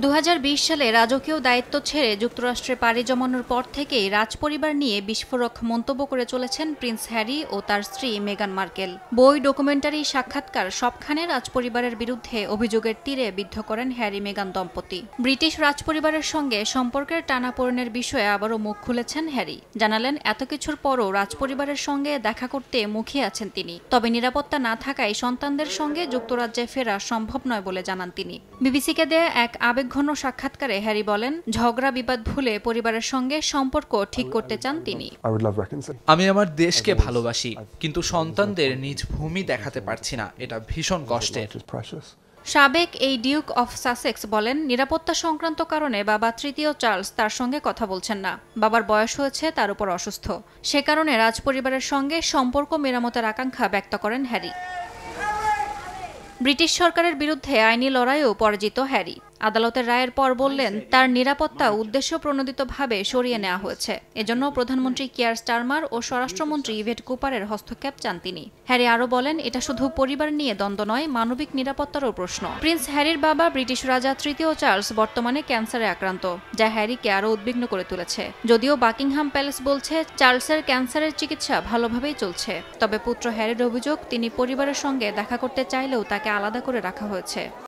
2020 সালে রাজকীয় দায়িত্ব ছেড়ে যুক্তরাষ্ট্রে পাড়ি জমানোর পর থেকেই রাজপরিবার নিয়ে বিস্ফোরক মন্তব্য করে চলেছেন প্রিন্স হ্যারি ও তার স্ত্রী মেগান মার্কেল। বই, ডকুমেন্টারি, সাক্ষাৎকার সবখানে রাজপরিবারের বিরুদ্ধে অভিযোগের তীরে বিদ্ধ করেন হ্যারি মেগান দম্পতি। ব্রিটিশ রাজপরিবারের সঙ্গে সম্পর্কের টানাপোড়েনের বিষয়ে আবারও মুখ খুলেছেন হ্যারি। জানালেন, এত কিছুর পরও রাজপরিবারের সঙ্গে দেখা করতে মুখিয়ে আছেন তিনি, তবে নিরাপত্তা না থাকায় সন্তানদের সঙ্গে যুক্তরাজ্যে ফেরা সম্ভব নয় বলে জানান তিনি। বিবিসিকে দেয়া এক আবেগঘন সাক্ষাৎকারে হ্যারি বলেন, ঝগড়া বিবাদ ভুলে পরিবারের সঙ্গে সম্পর্ক ঠিক করতে চান তিনি। আমি আমার দেশকে ভালোবাসি, কিন্তু সন্তানদের নিজ ভূমি দেখাতে পারছি না, এটা ভীষণ কষ্টের। সাবেক এই ডিউক অফ সাসেক্স বলেন, নিরাপত্তা সংক্রান্ত কারণে বাবা তৃতীয় চার্লস তার সঙ্গে কথা বলছেন না। বাবার বয়স হয়েছে, তার উপর অসুস্থ। সে কারণে রাজপরিবারের সঙ্গে সম্পর্ক মেরামতের আকাঙ্ক্ষা ব্যক্ত করেন হ্যারি। ব্রিটিশ সরকারের বিরুদ্ধে আইনি লড়াইও পরাজিত হ্যারি। আদালতের রায়ের পর বললেন, তার নিরাপত্তা উদ্দেশ্য প্রণোদিতভাবে সরিয়ে নেওয়া হয়েছে। এজন্য প্রধানমন্ত্রী কিয়ার স্টারমার ও স্বরাষ্ট্রমন্ত্রী ইভেট কুপারের হস্তক্ষেপ চান তিনি। হ্যারি আরও বলেন, এটা শুধু পরিবার নিয়ে দ্বন্দ্ব নয়, মানবিক নিরাপত্তারও প্রশ্ন। প্রিন্স হ্যারির বাবা ব্রিটিশ রাজা তৃতীয় চার্লস বর্তমানে ক্যান্সারে আক্রান্ত, যা হ্যারিকে আরও উদ্বিগ্ন করে তুলেছে। যদিও বাকিংহাম প্যালেস বলছে, চার্লসের ক্যান্সারের চিকিৎসা ভালোভাবেই চলছে। তবে পুত্র হ্যারির অভিযোগ, তিনি পরিবারের সঙ্গে দেখা করতে চাইলেও তাকে আলাদা করে রাখা হয়েছে।